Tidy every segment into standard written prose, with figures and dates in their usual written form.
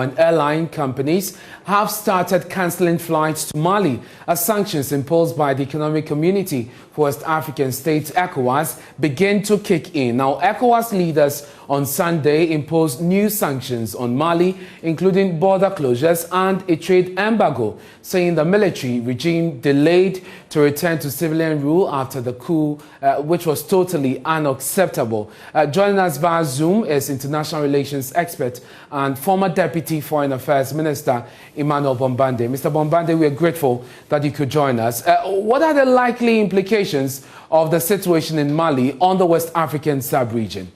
now, and airline companies have started cancelling flights to Mali as sanctions imposed by the Economic Community for West African States, ECOWAS, begin to kick in. Now, ECOWAS leaders on Sunday imposed new sanctions on Mali, including border closures and a trade embargo, saying the military regime delayed to return to civilian rule after the coup, which was totally unacceptable. Joining us via Zoom is international relations expert and former Deputy Foreign Affairs Minister Emmanuel Bombande. Mr. Bombande, we are grateful that you could join us. What are the likely implications of the situation in Mali on the West African sub-region?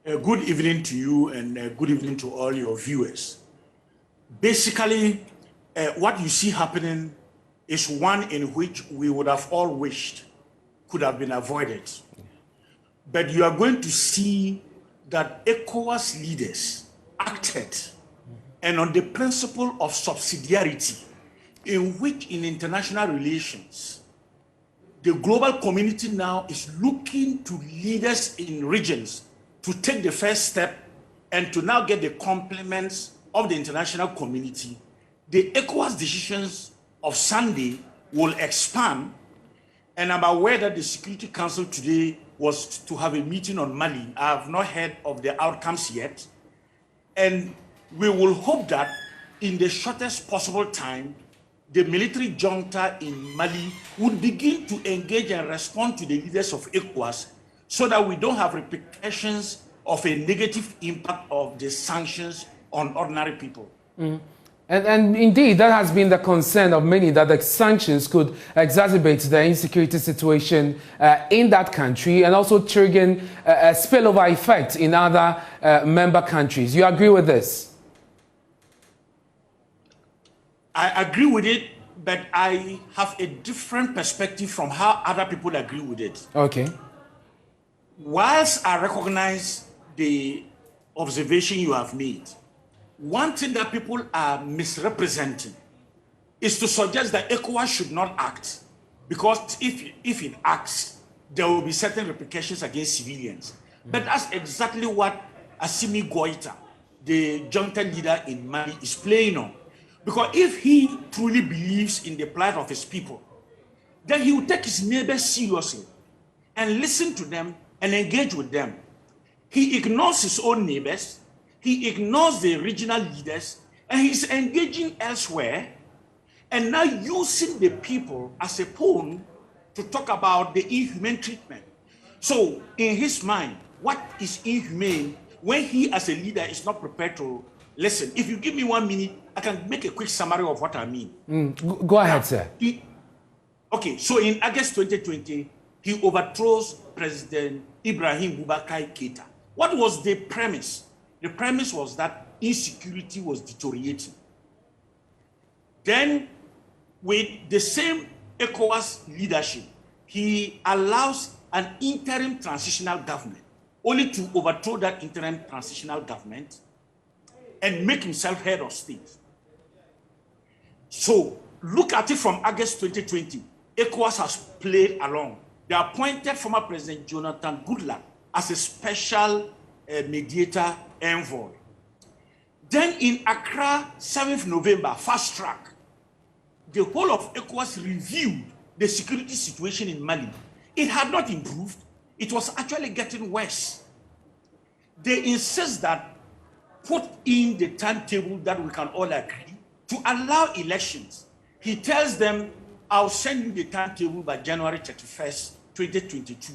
Good evening to you and good evening to all your viewers. Basically, what you see happening is one in which we would have all wished could have been avoided. But you are going to see that ECOWAS leaders acted and on the principle of subsidiarity, in which in international relations, the global community now is looking to leaders in regions to take the first step and to now get the compliments of the international community. The ECOWAS decisions of Sunday will expand, and I'm aware that the Security Council today was to have a meeting on Mali. I have not heard of the outcomes yet, and we will hope that in the shortest possible time, the military junta in Mali would begin to engage and respond to the leaders of ECOWAS so that we don't have repercussions of a negative impact of the sanctions on ordinary people. And indeed, that has been the concern of many, that the sanctions could exacerbate the insecurity situation in that country and also trigger a spillover effect in other member countries. You agree with this? I agree with it, but I have a different perspective from how other people agree with it. Okay. Whilst I recognize the observation you have made, one thing that people are misrepresenting is to suggest that ECOWAS should not act, because if it acts, there will be certain repercussions against civilians. But that's exactly what Assimi Goïta, the junta leader in Mali, is playing on. Because if he truly believes in the plight of his people, then he will take his neighbors seriously and listen to them and engage with them. He ignores his own neighbors, he ignores the regional leaders, and he's engaging elsewhere and now using the people as a pawn to talk about the inhumane treatment. So in his mind, what is inhumane when he as a leader is not prepared to listen? If you give me 1 minute, I can make a quick summary of what I mean. Go ahead, sir. Okay, so in August 2020, he overthrows President Ibrahim Boubacar Keïta. What was the premise? The premise was that insecurity was deteriorating. Then, with the same ECOWAS leadership, he allows an interim transitional government, only to overthrow that interim transitional government and make himself head of state. So, look at it from August 2020. ECOWAS has played along. They appointed former President Jonathan Goodluck as a special mediator envoy. Then in Accra, 7th November, fast track, the whole of ECOWAS reviewed the security situation in Mali. It had not improved. It was actually getting worse. They insist that put in the timetable that we can all agree to allow elections. He tells them, I'll send you the timetable by January 31st, 2022.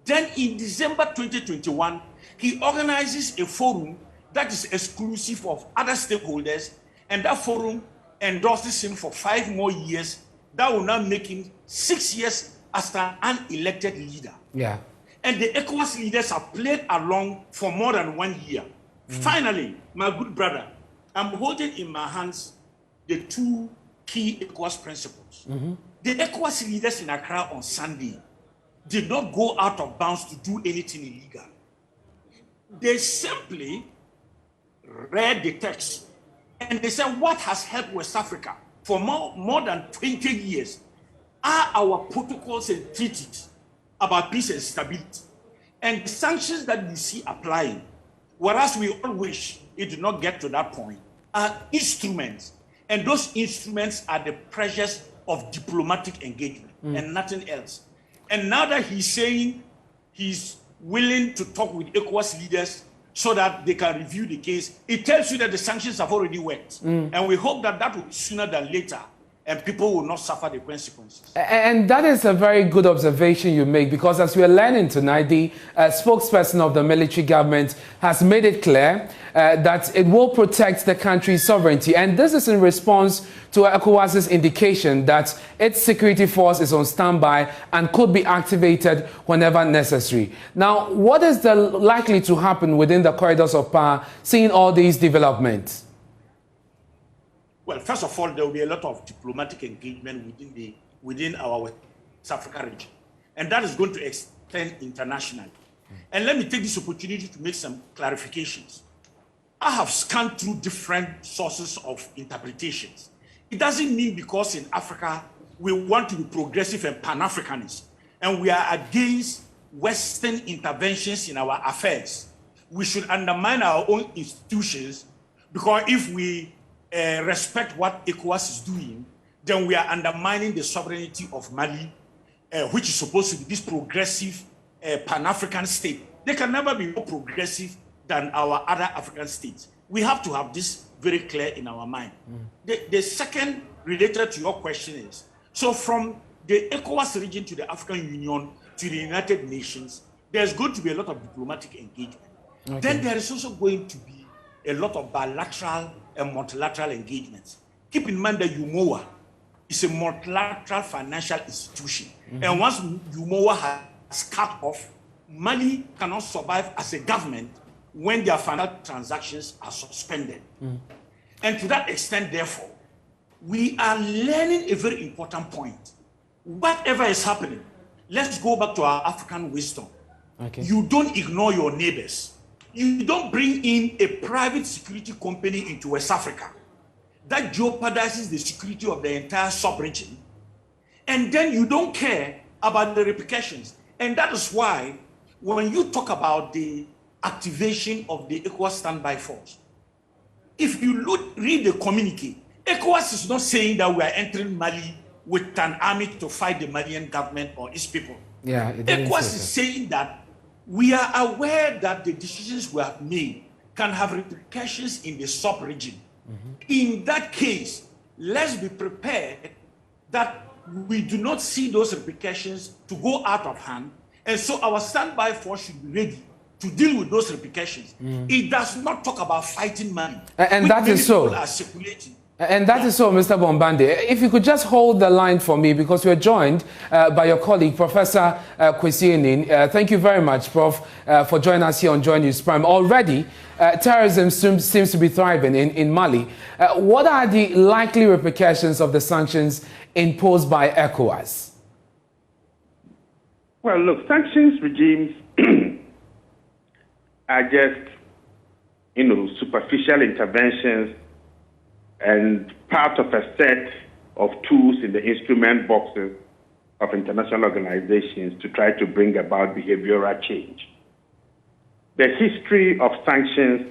Then in December 2021, he organizes a forum that is exclusive of other stakeholders, and that forum endorses him for 5 more years. That will now make him 6 years as an unelected leader. Yeah. And the ECOWAS leaders have played along for more than 1 year. Finally, my good brother, I'm holding in my hands the 2 key ECOWAS principles. The ECOWAS leaders in Accra on Sunday did not go out of bounds to do anything illegal. They simply read the text and they said, what has helped West Africa for more than 20 years are our protocols and treaties about peace and stability. And the sanctions that we see applying whereas we all wish it did not get to that point, are instruments. And those instruments are the pressures of diplomatic engagement and nothing else. And now that he's saying he's willing to talk with ECOWAS leaders so that they can review the case, it tells you that the sanctions have already worked. And we hope that that will be sooner than later, and people will not suffer the consequences. And that is a very good observation you make, because as we are learning tonight, the spokesperson of the military government has made it clear that it will protect the country's sovereignty. And this is in response to ECOWAS's indication that its security force is on standby and could be activated whenever necessary. Now, what is likely to happen within the corridors of power, seeing all these developments? Well, first of all, there will be a lot of diplomatic engagement within our West Africa region, and that is going to extend internationally. And let me take this opportunity to make some clarifications. I have scanned through different sources of interpretations. It doesn't mean because in Africa we want to be progressive and Pan-Africanist, and we are against Western interventions in our affairs, we should undermine our own institutions, because if we respect what ECOWAS is doing, then we are undermining the sovereignty of Mali, which is supposed to be this progressive Pan-African state. They can never be more progressive than our other African states. We have to have this very clear in our mind. The second related to your question is, so from the ECOWAS region to the African Union to the United Nations, there's going to be a lot of diplomatic engagement. Okay. Then there is also going to be a lot of bilateral and multilateral engagements. Keep in mind that UMOA is a multilateral financial institution. And once UMOA has cut off, Mali cannot survive as a government when their financial transactions are suspended. And to that extent, therefore, we are learning a very important point. Whatever is happening, let's go back to our African wisdom. Okay. You don't ignore your neighbors. You don't bring in a private security company into West Africa. That jeopardizes the security of the entire sub-region. And then you don't care about the repercussions. And that is why when you talk about the activation of the ECOWAS standby force, if you read the communique, ECOWAS is not saying that we are entering Mali with an army to fight the Malian government or its people. Yeah, ECOWAS is saying that we are aware that the decisions we have made can have repercussions in the sub-region. In that case, let's be prepared that we do not see those repercussions to go out of hand, and so our standby force should be ready to deal with those repercussions. It does not talk about fighting Mali. And that is so. Are circulating. And that is so, Mr. Bombande. If you could just hold the line for me, because we're joined by your colleague, Professor Kwesi Enin. Thank you very much, Prof, for joining us here on Joy News Prime. Already, terrorism seems to be thriving in Mali. What are the likely repercussions of the sanctions imposed by ECOWAS? Well, look, sanctions regimes are just, superficial interventions and part of a set of tools in the instrument boxes of international organizations to try to bring about behavioral change. The history of sanctions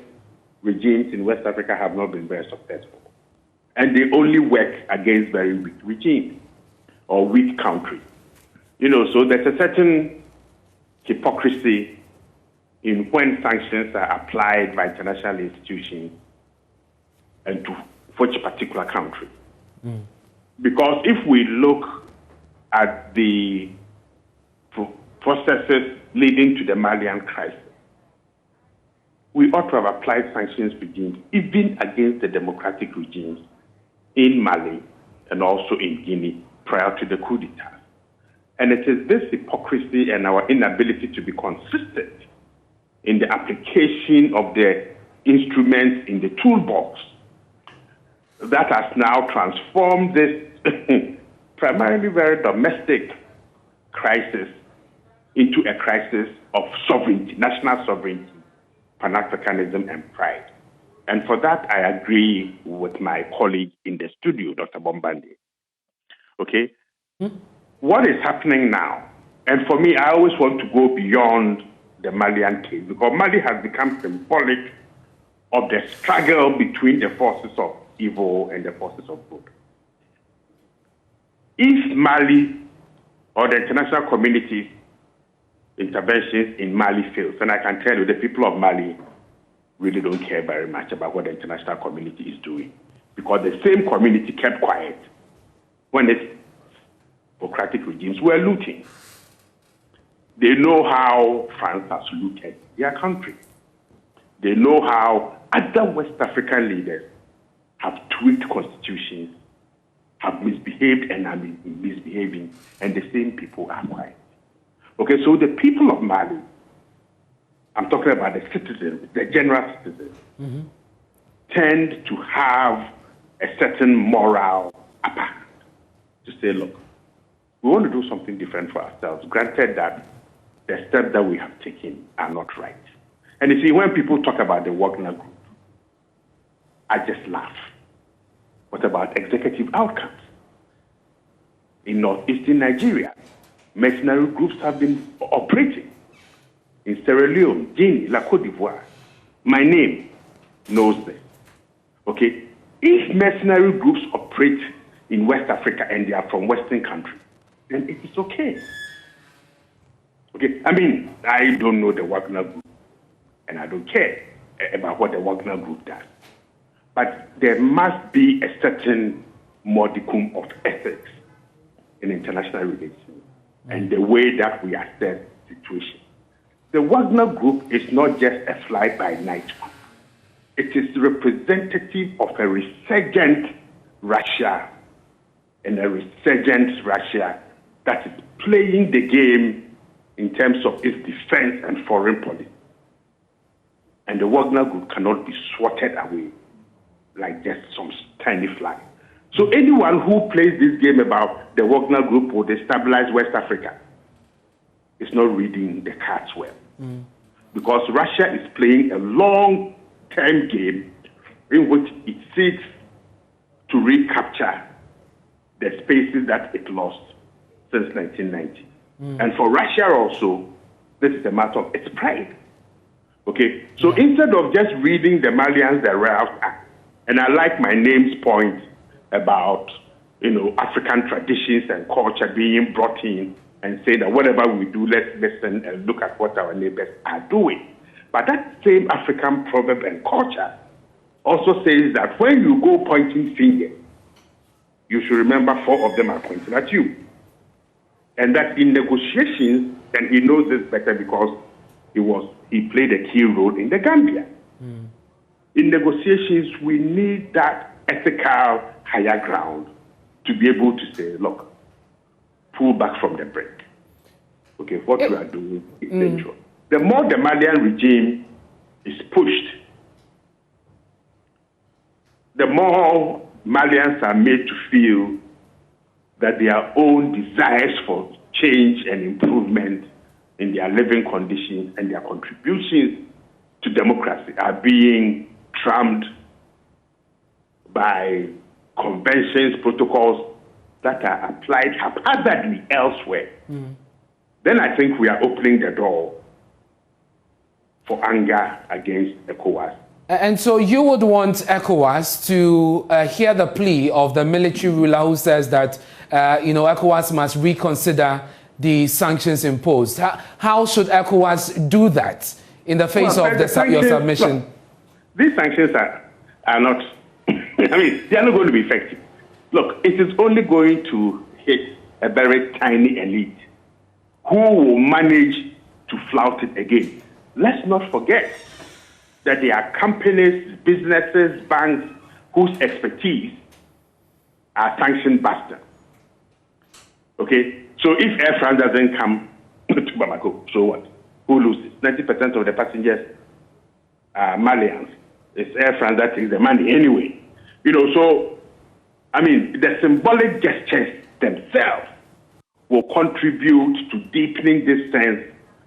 regimes in West Africa have not been very successful, and they only work against very weak regimes or weak countries. So there's a certain hypocrisy in when sanctions are applied by international institutions and to which particular country. Because if we look at the processes leading to the Malian crisis, we ought to have applied sanctions regimes even against the democratic regimes in Mali and also in Guinea prior to the coup d'etat. And it is this hypocrisy and our inability to be consistent in the application of the instruments in the toolbox that has now transformed this primarily very domestic crisis into a crisis of sovereignty, national sovereignty, Pan-Africanism, and pride. And for that, I agree with my colleague in the studio, Dr. Bombande. Okay? What is happening now? And for me, I always want to go beyond the Malian case, because Mali has become symbolic of the struggle between the forces of evil and the forces of good. If Mali or the international community's interventions in Mali fails, and I can tell you the people of Mali really don't care very much about what the international community is doing, because the same community kept quiet when the democratic regimes were looting. They know how France has looted their country. They know how other West African leaders have tweaked constitutions, have misbehaved and are misbehaving, and the same people are quiet. Okay, so the people of Mali, I'm talking about the citizens, the general citizens, tend to have a certain moral upper hand to say, look, we want to do something different for ourselves, granted that the steps that we have taken are not right. And you see, when people talk about the Wagner Group, I just laugh. What about executive outcomes? In northeastern Nigeria, mercenary groups have been operating. In Sierra Leone, Guinea, La Côte d'Ivoire. My name knows this. Okay? If mercenary groups operate in West Africa and they are from Western countries, then it is okay. Okay? I mean, I don't know the Wagner Group, and I don't care about what the Wagner Group does. But there must be a certain modicum of ethics in international relations and the way that we assess situations. The Wagner Group is not just a fly-by-night group. It is representative of a resurgent Russia and a resurgent Russia that is playing the game in terms of its defense and foreign policy. And the Wagner Group cannot be swatted away like just some tiny fly. So anyone who plays this game about the Wagner Group will destabilize West Africa is not reading the cards well. Because Russia is playing a long-term game in which it seeks to recapture the spaces that it lost since 1990. And for Russia also, this is a matter of its pride. Okay, so instead of just reading the Malians the route, and I like my name's point about, African traditions and culture being brought in and say that whatever we do, let's listen and look at what our neighbors are doing. But that same African proverb and culture also says that when you go pointing fingers, you should remember 4 of them are pointing at you. And that in negotiations, and he knows this better because he played a key role in the Gambia. In negotiations, we need that ethical higher ground to be able to say, look, pull back from the brink. Okay, what we are doing is dangerous. The more the Malian regime is pushed, the more Malians are made to feel that their own desires for change and improvement in their living conditions and their contributions to democracy are being trampled by conventions, protocols that are applied haphazardly elsewhere. Then I think we are opening the door for anger against ECOWAS. And so you would want ECOWAS to hear the plea of the military ruler who says that, ECOWAS must reconsider the sanctions imposed. How should ECOWAS do that in the face of your submission? Look, these sanctions are not, they are not going to be effective. Look, it is only going to hit a very tiny elite who will manage to flout it again. Let's not forget that there are companies, businesses, banks whose expertise are sanction busters. Okay? So if Air France doesn't come to Bamako, so what? Who loses? 90% of the passengers are Malians. It's Air France that takes the money anyway. So, the symbolic gestures themselves will contribute to deepening this sense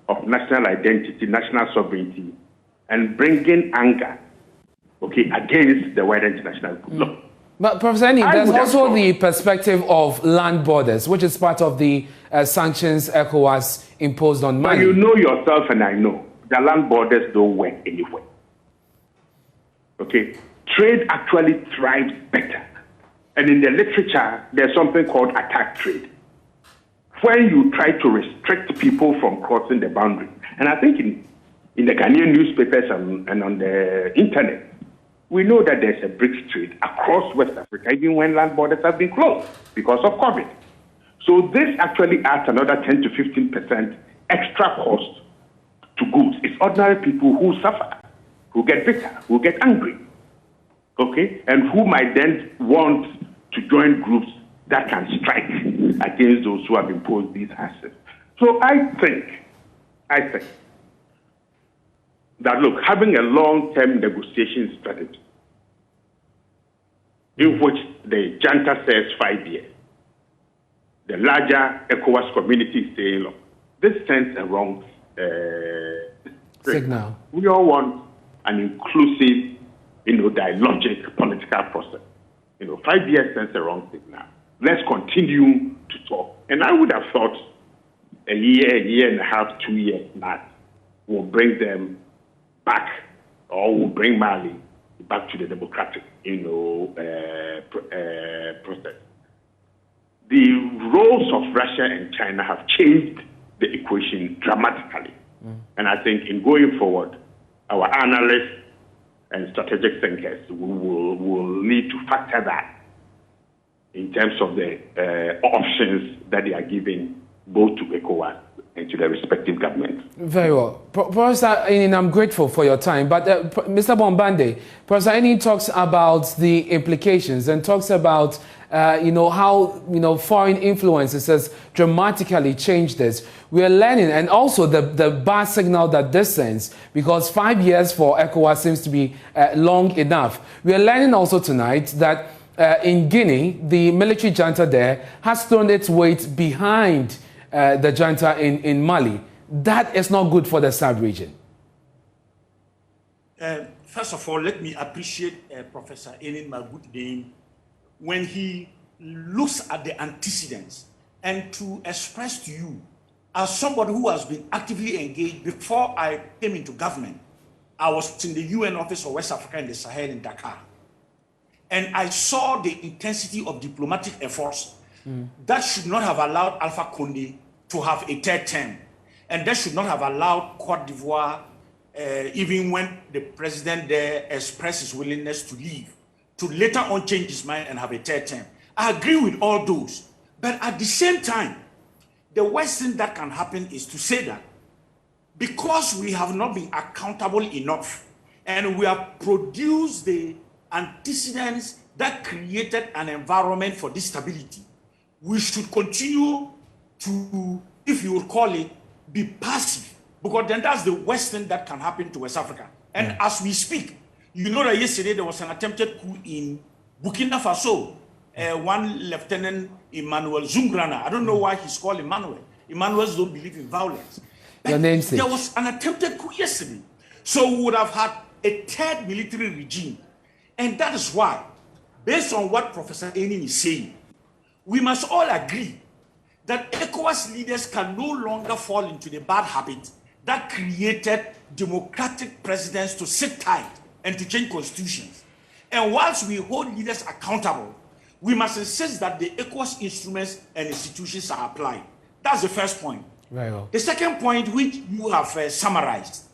of national identity, national sovereignty, and bringing anger, against the wider international group. Look, but Professor Eni, there's also the perspective of land borders, which is part of the sanctions ECOWAS imposed on Mali. But you know yourself, and I know, the land borders don't work anywhere. Okay? Trade actually thrives better. And in the literature, there's something called attack trade. When you try to restrict people from crossing the boundary, and I think in the Ghanaian newspapers and on the internet, we know that there's a BRICS trade across West Africa, even when land borders have been closed because of COVID. So this actually adds another 10 to 15% extra cost to goods. It's ordinary people who suffer, who get bitter, who get angry, okay, and who might then want to join groups that can strike against those who have imposed these assets. So I think that, look, having a long-term negotiation strategy in which the junta says 5 years, the larger ECOWAS community is saying, look, this sends a wrong signal. We all want an inclusive, dialogic political process. 5 years sends a wrong signal. Let's continue to talk. And I would have thought a year and a half, 2 years max will bring them back, or will bring Mali back to the democratic, process. The roles of Russia and China have changed the equation dramatically. And I think in going forward, our analysts and strategic thinkers will need to factor that in terms of the options that they are giving both to ECOWAS and to their respective governments. Very well. Professor Enin, I'm grateful for your time. But Mr. Bombande, Professor Enin talks about the implications and talks about how foreign influences has dramatically changed this. We are learning, and also the bad signal that this sends, because 5 years for ECOWAS seems to be long enough. We are learning also tonight that in Guinea, the military junta there has thrown its weight behind the junta in Mali. That is not good for the sub-region. First of all, let me appreciate Professor Enin Magutdin when he looks at the antecedents and to express to you, as somebody who has been actively engaged before I came into government, I was in the UN office for West Africa and the Sahel in Dakar. And I saw the intensity of diplomatic efforts that should not have allowed Alpha Condé to have a third term. And that should not have allowed Cote d'Ivoire, even when the president there expressed his willingness to leave, to later on change his mind and have a third term. I agree with all those. But at the same time, the worst thing that can happen is to say that because we have not been accountable enough and we have produced the antecedents that created an environment for this stability, we should continue to, if you would call it, be passive, because then that's the worst thing that can happen to West Africa. And as we speak, you know that yesterday there was an attempted coup in Burkina Faso. One Lieutenant Emmanuel Zungrana, I don't know why he's called Emmanuel. Emmanuels don't believe in violence. There was an attempted coup yesterday. So we would have had a third military regime. And that is why, based on what Professor Enin is saying, we must all agree that ECOWAS leaders can no longer fall into the bad habit that created democratic presidents to sit tight and to change constitutions. And whilst we hold leaders accountable, we must insist that the ECOWAS instruments and institutions are applied. That's the first point. Very well. The second point, which you have summarized,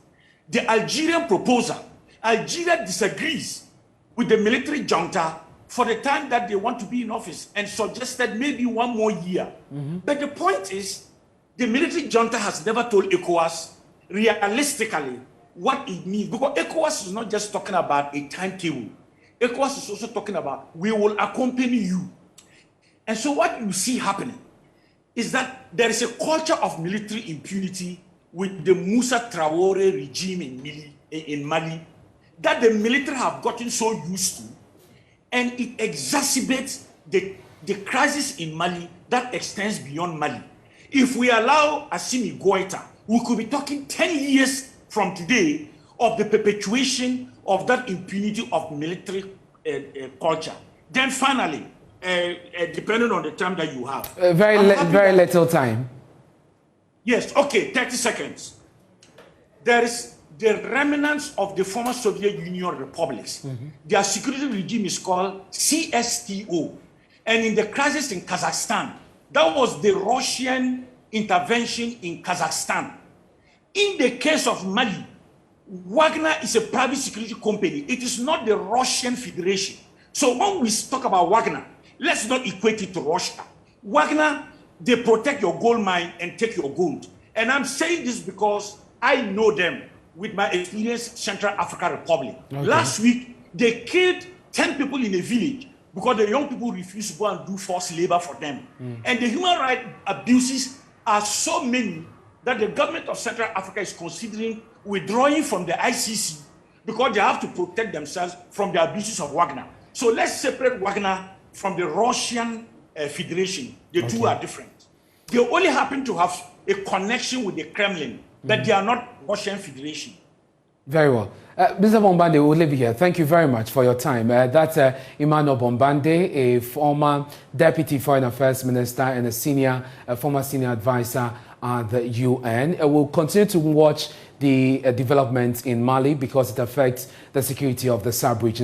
the Algerian proposal. Algeria disagrees with the military junta for the time that they want to be in office and suggested maybe 1 more year. But the point is, the military junta has never told ECOWAS realistically what it means, because ECOWAS is not just talking about a timetable. ECOWAS is also talking about, we will accompany you. And so what you see happening is that there is a culture of military impunity with the Moussa Traoré regime in Mali that the military have gotten so used to, and it exacerbates the crisis in Mali that extends beyond Mali. If we allow Assimi Goïta, we could be talking 10 years from today of the perpetuation of that impunity of military culture. Then finally, depending on the time that you have. Very little time. Yes, okay, 30 seconds. There is the remnants of the former Soviet Union republics. Their security regime is called CSTO. And in the crisis in Kazakhstan, that was the Russian intervention in Kazakhstan. In the case of Mali, Wagner is a private security company. It is not the Russian Federation. So when we talk about Wagner, let's not equate it to Russia. Wagner, they protect your gold mine and take your gold. And I'm saying this because I know them with my experience in Central African Republic. Okay. Last week, they killed 10 people in a village because the young people refused to go and do forced labor for them. And the human rights abuses are so many that the government of Central Africa is considering withdrawing from the ICC because they have to protect themselves from the abuses of Wagner. So let's separate Wagner from the Russian Federation. The two are different. They only happen to have a connection with the Kremlin, but they are not Russian Federation. Very well. Mr. Bombande, we'll leave you here. Thank you very much for your time. That's Emmanuel Bombande, a former Deputy Foreign Affairs Minister and a former senior advisor at the UN. We'll continue to watch the developments in Mali because it affects the security of the sub-region.